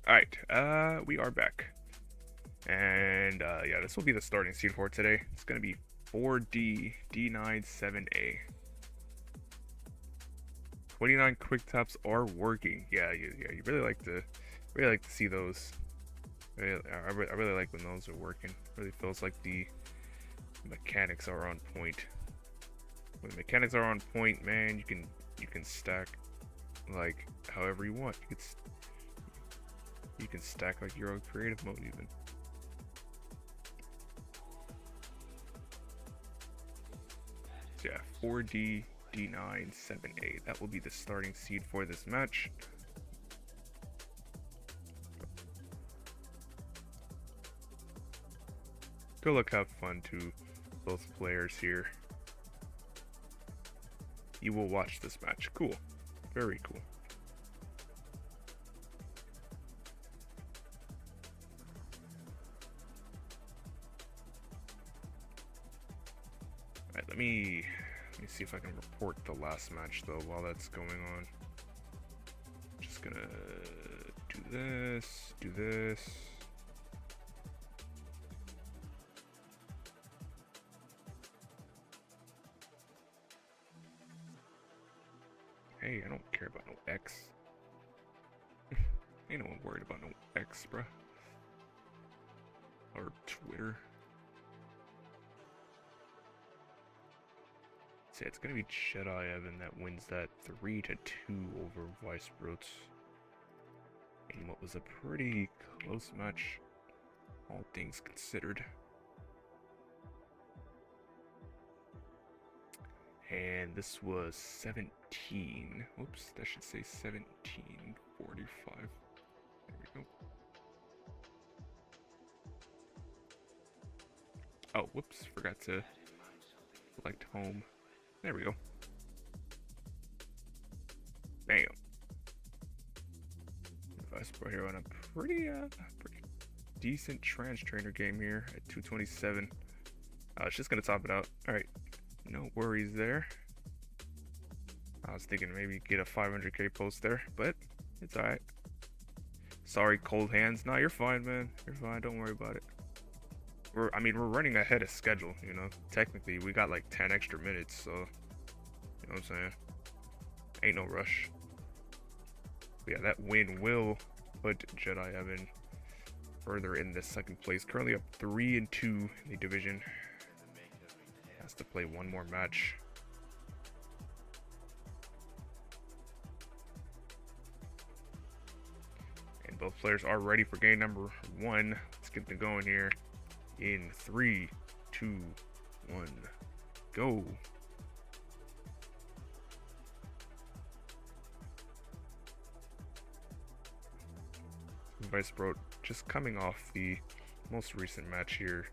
Alright, we are back. And, yeah, this will be the starting seed for today. It's gonna be 4D, D9, 7A. 29 quick taps are working. Yeah, you really like to see those. I really like when those are working. Really feels like the mechanics are on point. When the mechanics are on point, man, you can stack like however you want. You can stack like your own creative mode even. So yeah, 4D, D9, 7A. That will be the starting seed for this match. Good luck, have fun to both players here. You will watch this match. Cool. Very cool. Alright, let me see if I can report the last match though while that's going on. Just gonna do this. Hey, I don't care about no X. Ain't no one worried about no X, bruh. Or Twitter. So it's gonna be Jedi Evan that wins that 3-2 over Weisbrot. In what was a pretty close match, all things considered. And this was 17. Whoops, that should say 17:45. There we go. Oh, whoops, forgot to select home. There we go. Bam. Weisbrot here on a pretty decent trans trainer game here at 227. It's just gonna top it out. All right. No worries there. I was thinking maybe get a 500k post there, but it's alright. Sorry, cold hands. Nah, you're fine, man. You're fine. Don't worry about it. We're running ahead of schedule, you know. Technically, we got like 10 extra minutes, so you know what I'm saying. Ain't no rush. But yeah, that win will put Jedi Evan further in the second place. Currently up 3-2 in the division. Has to play one more match. And both players are ready for game number 1. Let's get them going here in 3, 2, 1, go. Weisbrot just coming off the most recent match here,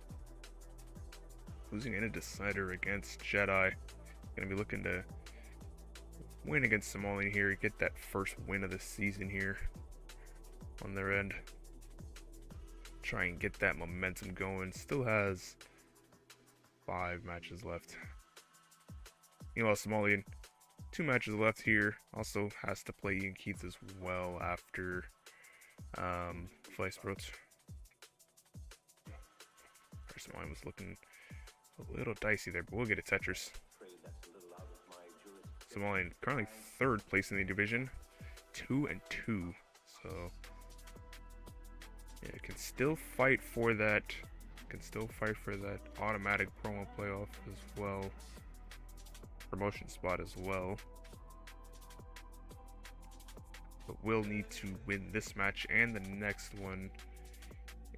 losing in a decider against Jedi. Gonna be looking to win against Somalian here, get that first win of the season here on their end. Try and get that momentum going. Still has 5 matches left. Meanwhile, Somalian, 2 matches left here. Also has to play Ian Keats as well after Weisbrot. Somalian was looking a little dicey there, but we'll get a Tetris. Somalian currently 3rd place in the division, 2-2. So yeah, can still fight for that. Can still fight for that automatic promo playoff as well, promotion spot as well. But will need to win this match and the next one,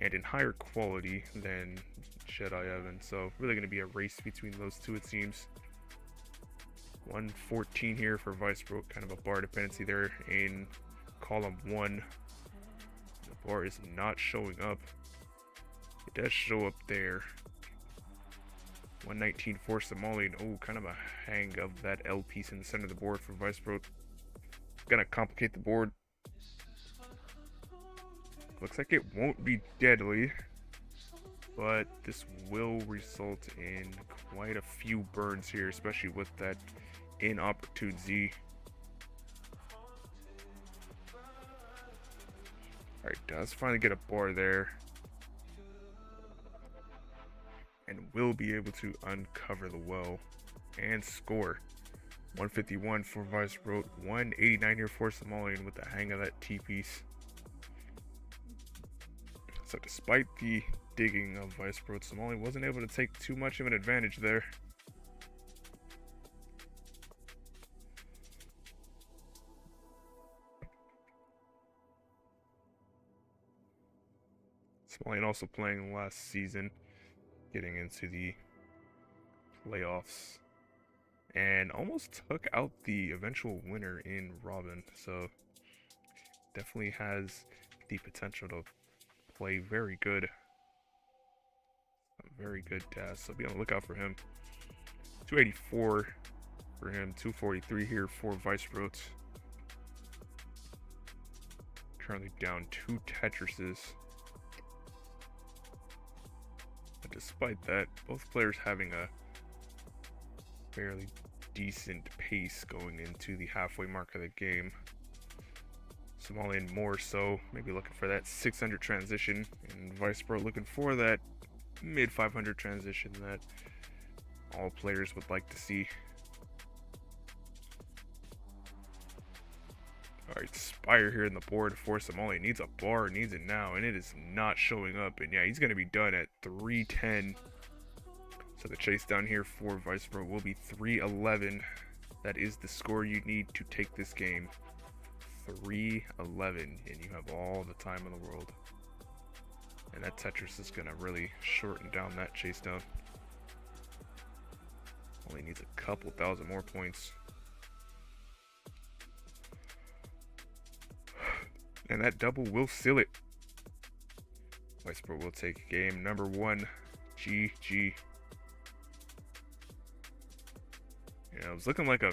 and in higher quality than Jedi Evan. So really going to be a race between those two, it seems. 114 here for Weisbrot, kind of a bar dependency there in column 1. The bar is not showing up. It does show up there. 119 for Somalian. Oh, kind of a hang of that L piece in the center of the board for Weisbrot. Gonna complicate the board. Looks like it won't be deadly, but this will result in quite a few burns here, especially with that inopportune Z. Alright, does finally get a bar there. And will be able to uncover the well and score. 151 for Weisbrot, 189 here for Somalian with the hang of that T-piece. So despite the digging of Weisbrot, Somalian wasn't able to take too much of an advantage there. Somalian also playing last season, getting into the playoffs, and almost took out the eventual winner in Robin. So definitely has the potential to play very good. A very good task. So be on the lookout for him. 284 for him, 243 here for Weisbrot. Currently down 2 Tetrises. But despite that, both players having a fairly decent pace going into the halfway mark of the game. Somalian more so, maybe looking for that 600 transition, and Weisbrot looking for that mid 500 transition that all players would like to see. Alright, Spire here in the board for Somalian. Needs a bar, needs it now, and it is not showing up. And yeah, he's going to be done at 310. So the chase down here for Weisbrot will be 311. That is the score you need to take this game. 311, and you have all the time in the world. And that Tetris is going to really shorten down that chase down. Only needs a couple thousand more points. And that double will seal it. Weisbrot will take game number 1. GG. You know, it was looking like a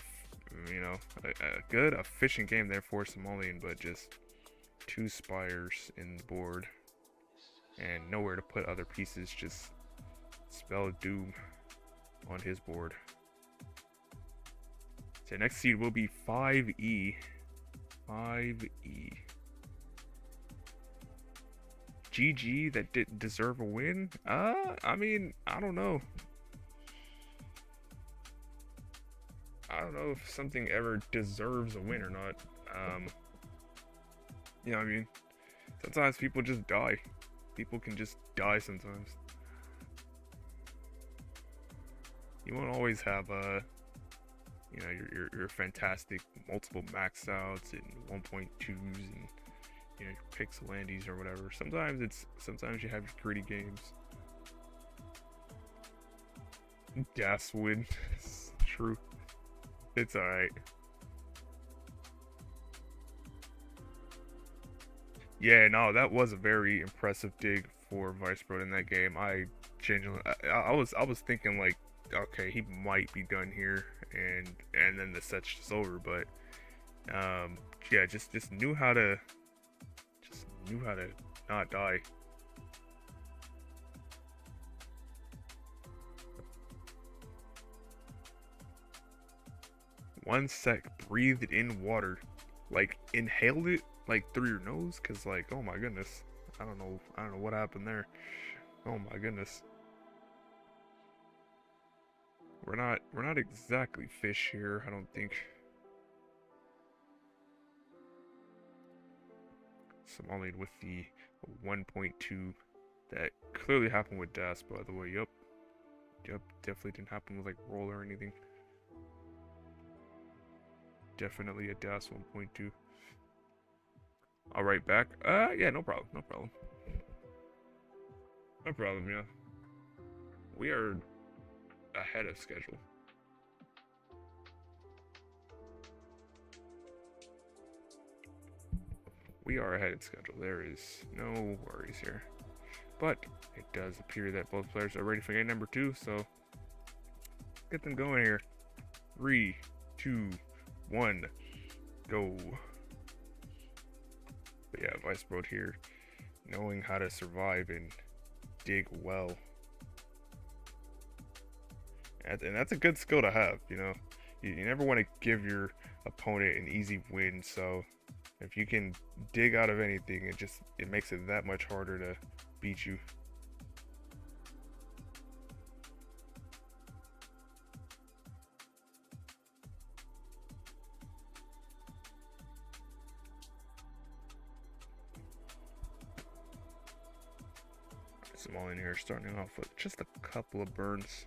good, efficient game there for Somalian, but just 2 Spires in the board and nowhere to put other pieces. Just spell doom on his board. So next seed will be 5E. 5E. GG, that didn't deserve a win? I mean, I don't know. I don't know if something ever deserves a win or not. You know what I mean? Sometimes people just die. People can just die sometimes. You won't always have you know, your fantastic multiple max outs and 1.2s and, you know, your pixelandies or whatever. Sometimes you have your gritty games. Gas win. It's true. It's alright. Yeah, no, that was a very impressive dig for Weisbrot in that game. I genuinely, I was thinking like, okay, he might be done here, and then the set's just over. But yeah, just knew how to not die. One sec, breathed in water, like inhaled it like through your nose, cause like, oh my goodness, I don't know what happened there. Oh my goodness. We're not exactly fish here, I don't think. Somalian with the 1.2 that clearly happened with Das, by the way. Yep, definitely didn't happen with like roll or anything. Definitely a Das 1.2. All right, back. Yeah, no problem, yeah. We are ahead of schedule. We are ahead of schedule. There is no worries here. But it does appear that both players are ready for game number 2, so let's get them going here. 3, 2, 1, go. But yeah, Weisbrot here, knowing how to survive and dig well. And that's a good skill to have, you know. You never want to give your opponent an easy win, so If you can dig out of anything, it makes it that much harder to beat you. Somalian here, starting off with just a couple of burns.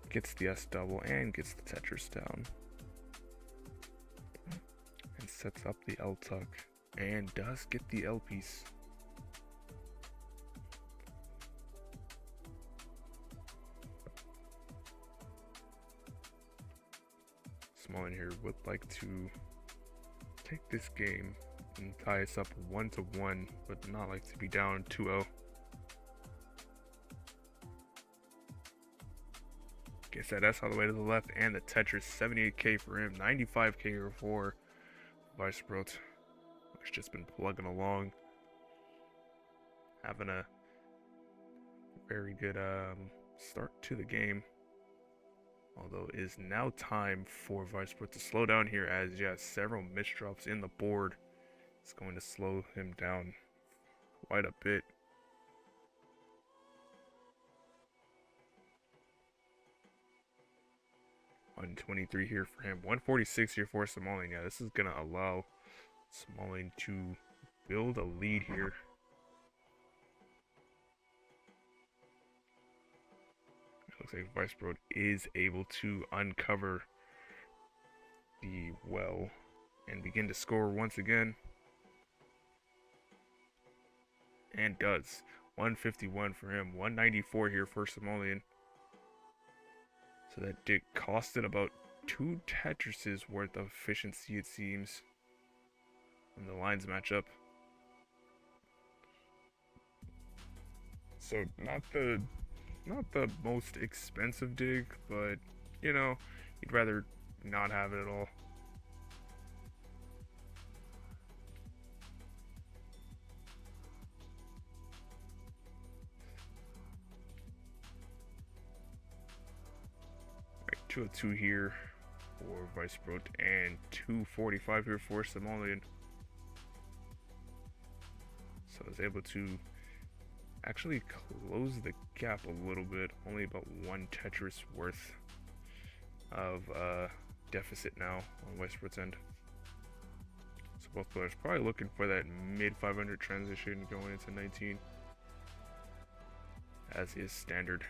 Gets the S double and gets the Tetris down. And sets up the L tuck. And does get the L piece. Somalian here would like to take this game and tie us up 1-1, but not like to be down 2-0. Gets that S all the way to the left, and the Tetris, 78k for him, 95k for Weisbrot, who's just been plugging along, having a very good start to the game. Although it is now time for Weisbrot to slow down here, as several misdrops in the board. It's going to slow him down quite a bit. $123 here for him. 146 here for Somalian. Yeah, this is going to allow Somalian to build a lead here. It looks like Weisbrot is able to uncover the well and begin to score once again. And does. 151 for him. 194 here for Somalian. So that did cost it about 2 Tetris's worth of efficiency, it seems, when the lines match up. So not the most expensive dig, but you know, you'd rather not have it at all. Right, 202 here for Weisbrot and 245 here for Somalian. So I was able to actually close the gap a little bit, only about 1 Tetris worth of deficit now on Weisbrot's end. So both players probably looking for that mid 500 transition going into 19, as is standard.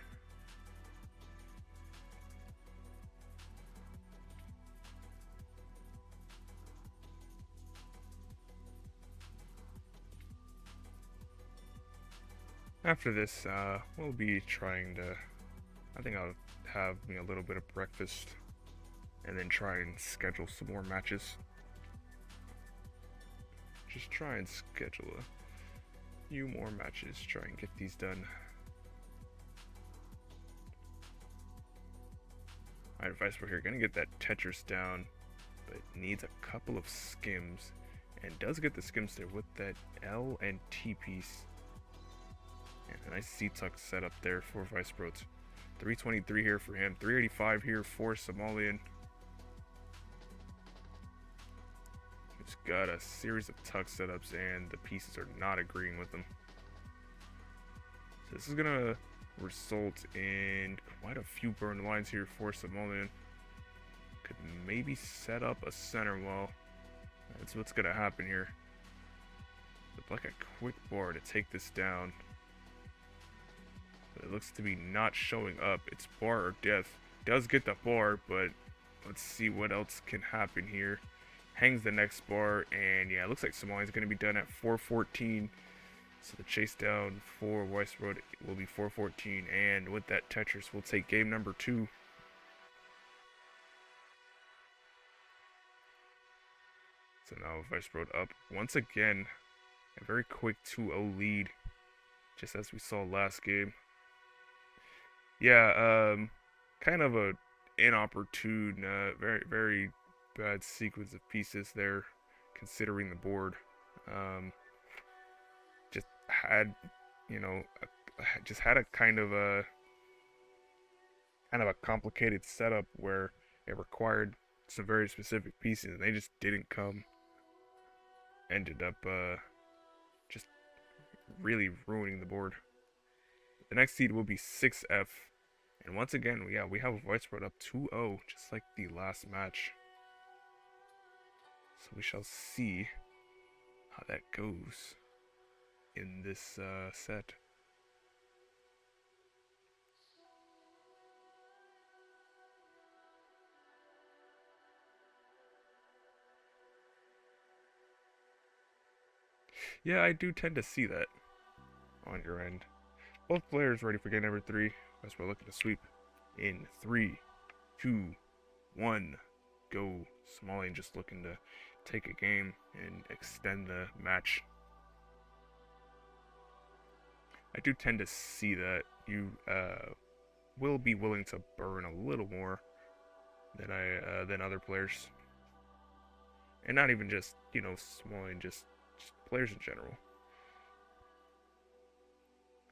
After this, we'll be trying to, I think I'll have me a little bit of breakfast and then try and schedule some more matches. Just try and schedule a few more matches, try and get these done. Alright, Weisbrot here, gonna get that Tetris down, but needs a couple of skims, and does get the skims there with that L and T piece. And a nice C-tuck setup there for Weisbrot. 323 here for him. 385 here for Somalian. He's got a series of tuck setups, and the pieces are not agreeing with him. So this is going to result in quite a few burn lines here for Somalian. Could maybe set up a center wall. That's what's going to happen here. Look like a quick bar to take this down. It looks to be not showing up. It's bar or death. Does get the bar, but let's see what else can happen here. Hangs the next bar, and yeah, it looks like Somalian's going to be done at 414. So the chase down for Weisbrot will be 414, and with that Tetris, we'll take game number 2. So now Weisbrot up once again. A very quick 2-0 lead, just as we saw last game. Yeah, kind of a inopportune, very bad sequence of pieces there, considering the board. Just had, just had a kind of a complicated setup where it required some very specific pieces, and they just didn't come. Ended up just really ruining the board. The next seed will be 6F. And once again, we have Weisbrot up 2-0, just like the last match. So we shall see how that goes in this set. Yeah, I do tend to see that on your end. Both players ready for game number 3. Weisbrot looking to sweep in 3, 2, 1, go. Somalian just looking to take a game and extend the match. I do tend to see that you will be willing to burn a little more than other players, and not even just Somalian, just players in general.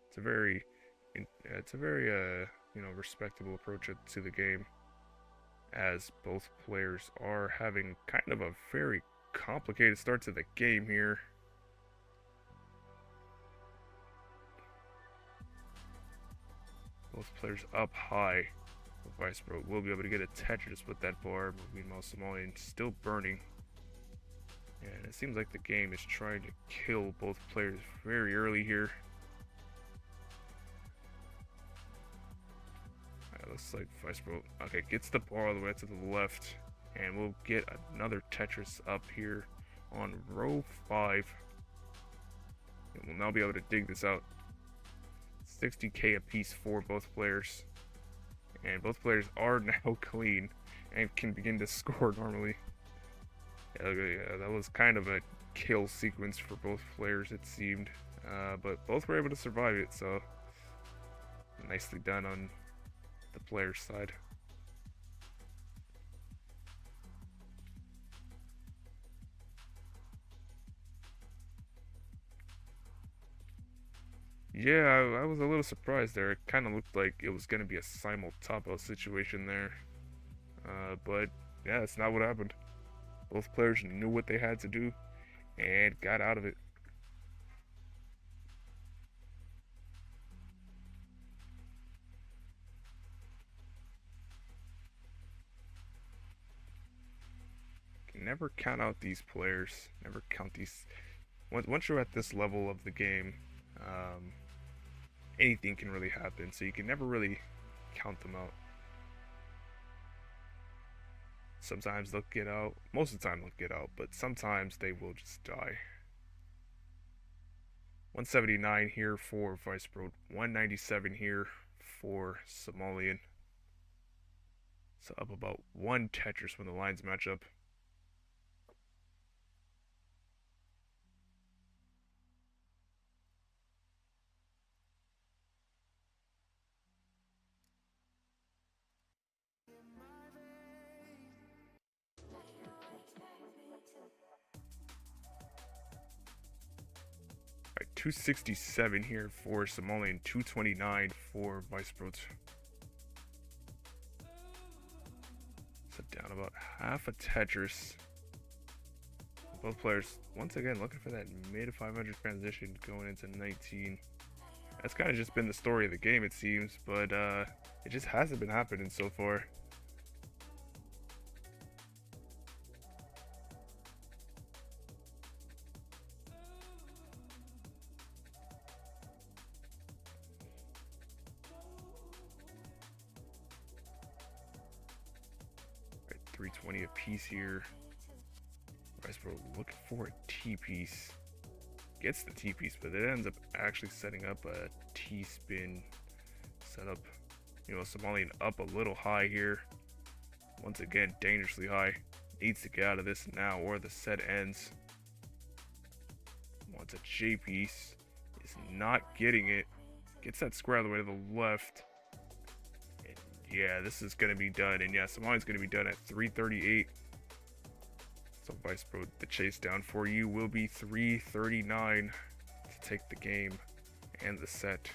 It's a very respectable approach to the game, as both players are having kind of a very complicated start to the game here. Both players up high. Weisbrot will be able to get a Tetris with that bar. Meanwhile, Somalian still burning. And it seems like the game is trying to kill both players very early here. Looks like Weisbrot, okay, gets the bar all the way to the left. And we'll get another Tetris up here on row 5. And we'll now be able to dig this out. 60k apiece for both players. And both players are now clean and can begin to score normally. Yeah, that was kind of a kill sequence for both players, it seemed. But both were able to survive it, so nicely done on the player's side. Yeah, I was a little surprised there. It kind of looked like it was going to be a simul top-out situation there. But yeah, that's not what happened. Both players knew what they had to do and got out of it. Can never count out these players. Never count these. Once you're at this level of the game, anything can really happen. So you can never really count them out. Sometimes they'll get out. Most of the time they'll get out, but sometimes they will just die. 179 here for Weisbrot. 197 here for Somalian. So up about 1 Tetris when the lines match up. Alright, 267 here for Somalian, 229 for Weisbrot. So down about half a Tetris. Both players, once again, looking for that mid 500 transition going into 19. That's kind of just been the story of the game, it seems, but it just hasn't been happening so far. Right, 320 apiece here. Weisbrot looking for a T-piece. Gets the T-piece, but it ends up actually setting up a T-spin setup. Somalian up a little high here. Once again, dangerously high. Needs to get out of this now or the set ends. Wants a J-piece. Is not getting it. Gets that square all the way to the left. And yeah, this is going to be done. And yeah, Somalian's going to be done at 338. So Weisbrot, the chase down for you will be 339 to take the game and the set.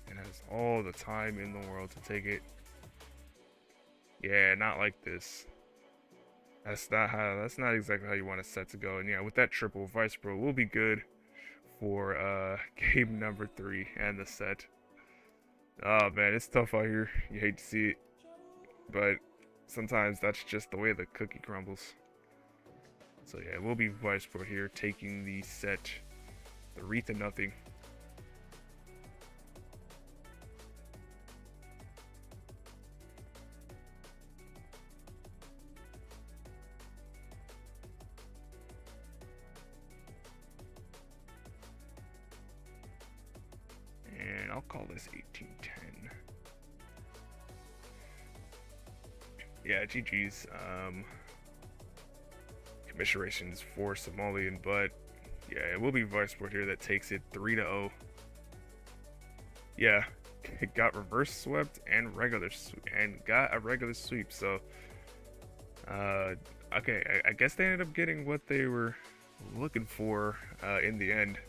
And as has all the time in the world to take it. Yeah, not like this. That's not exactly how you want a set to go. And yeah, with that triple, Weisbrot will be good for game number 3 and the set. Oh man, it's tough out here. You hate to see it, but sometimes that's just the way the cookie crumbles. So yeah, we'll be Weisbrot here, taking the set 3-0. And I'll call this 18-10. Yeah, GG's. Commiserations for Somalian, but yeah, it will be Weisbrot here that takes it 3-0. Yeah, it got reverse swept and got a regular sweep. So, okay, I guess they ended up getting what they were looking for in the end.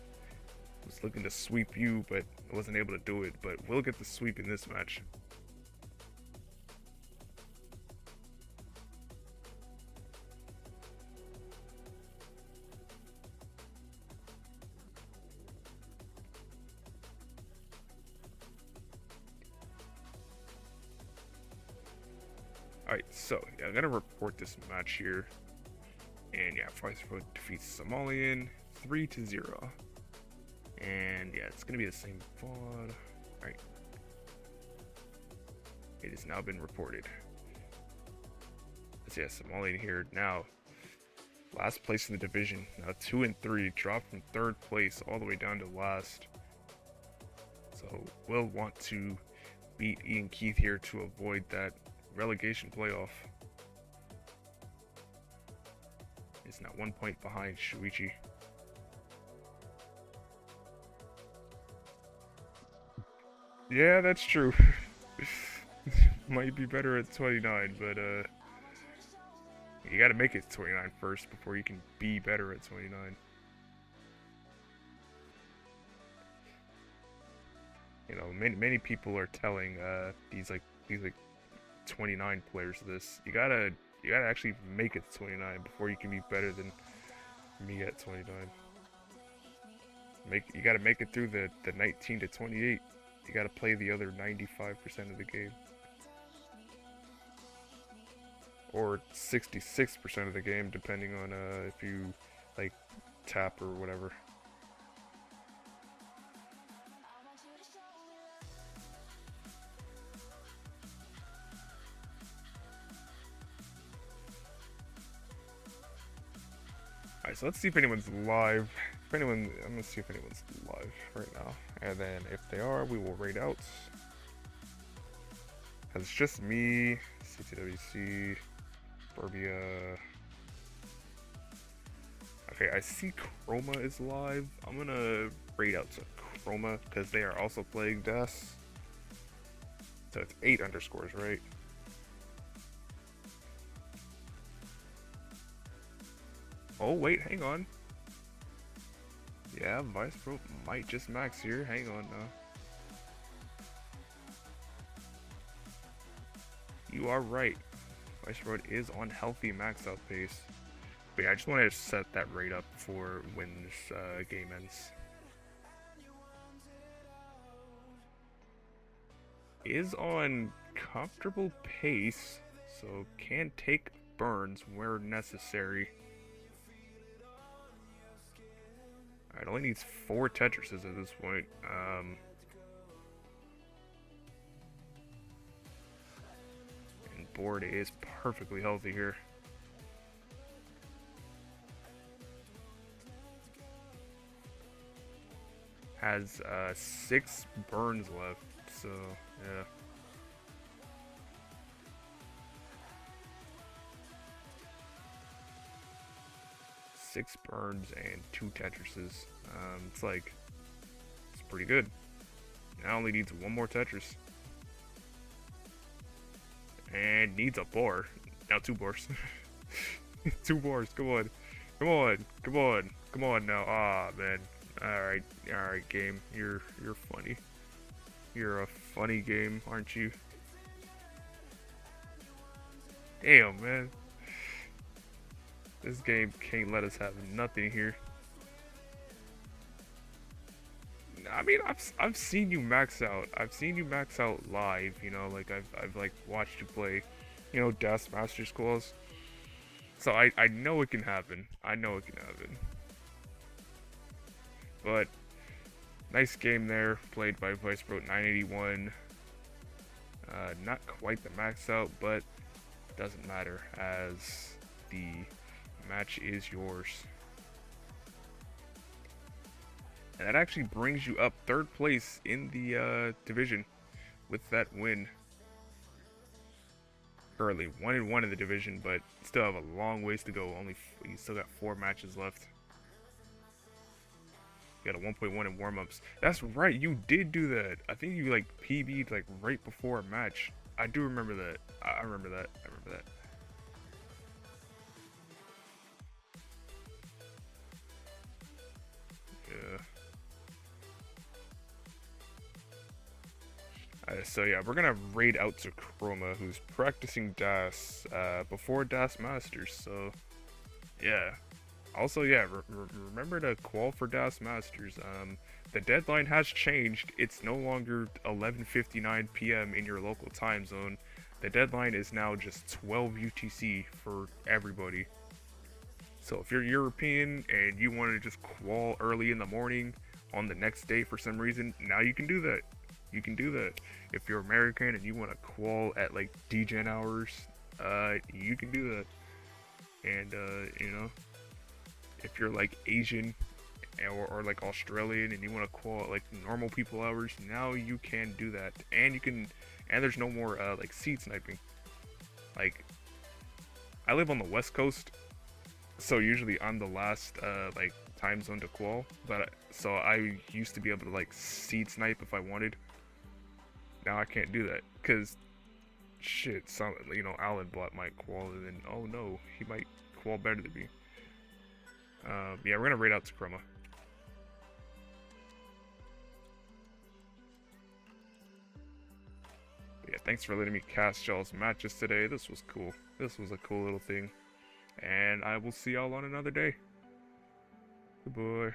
Was looking to sweep you, but wasn't able to do it. But we'll get the sweep in this match. Alright, so yeah, I'm gonna report this match here. And yeah, Weisbrot defeats Somalian 3-0. And yeah, it's gonna be the same VOD. Alright. It has now been reported. So yeah, Somalian here now. Last place in the division. Now 2 and 3, dropped from 3rd place all the way down to last. So we'll want to beat Ian Keith here to avoid that relegation playoff. It's now 1 point behind Shuichi. Yeah, that's true. Might be better at 29, but you gotta make it 29 first before you can be better at 29. You know, many people are telling these 29 players this. You gotta actually make it to 29 before you can be better than me at 29. You gotta make it through the 19 to 28. You gotta play the other 95% of the game. Or 66% of the game, depending on if you like tap or whatever. Alright, so let's see if anyone's live. I'm gonna see if anyone's live right now. And then if they are, we will raid out. Cause it's just me, CTWC, Burbia. Okay, I see Chroma is live. I'm gonna raid out to Chroma because they are also playing DAS. So it's 8 underscores, right? Oh wait, hang on. Yeah, Weisbrot might just max here. Hang on now. You are right. Weisbrot is on healthy max out pace. But yeah, I just wanted to set that rate up for when this game ends. Is on comfortable pace, so can take burns where necessary. Alright, only needs 4 Tetrises at this point. And board is perfectly healthy here. Has 6 burns left, so yeah. Six burns and 2 Tetrises. It's pretty good. Now only needs 1 more Tetris. And needs a bar. Now 2 bars. 2 bars, come on. Come on, come on, come on now. Ah, man. Alright, game. You're funny. You're a funny game, aren't you? Damn, man. This game can't let us have nothing here. I mean, I've seen you max out. I've seen you max out live. You know, like I've like watched you play. You know, Das Masters calls. So I know it can happen. I know it can happen. But nice game there, played by Weisbrot 981. Not quite the max out, but doesn't matter as the match is yours. And that actually brings you up third place in the division with that win. Early 1-1 in the division, but still have a long ways to go. You still got 4 matches left. You got a 1.1 in warm-ups. That's right, you did do that. I think you like PB'd like right before a match. I do remember that. I remember that. I remember that. Yeah. So yeah, we're gonna raid out to Chroma, who's practicing Das before Das Masters. So yeah. Also, yeah, remember to qual for Das Masters. The deadline has changed. It's no longer 11:59 p.m. in your local time zone. The deadline is now just 12 UTC for everybody. So if you're European and you want to just qual early in the morning on the next day for some reason, now you can do that. You can do that. If you're American and you want to qual at like DGen hours, you can do that. And you know, if you're like Asian or like Australian and you want to qual at like normal people hours, now you can do that. And you can, and there's no more like seed sniping. Like, I live on the West Coast, so usually I'm the last like time zone to qual. But so I used to be able to like seed snipe if I wanted. Now I can't do that because shit, some Alan Blatt might qual and then oh no, he might qual better than me. Yeah, we're gonna raid out to Chroma. Yeah, thanks for letting me cast y'all's matches today. This was cool. This was a cool little thing. And I will see y'all on another day. Goodbye.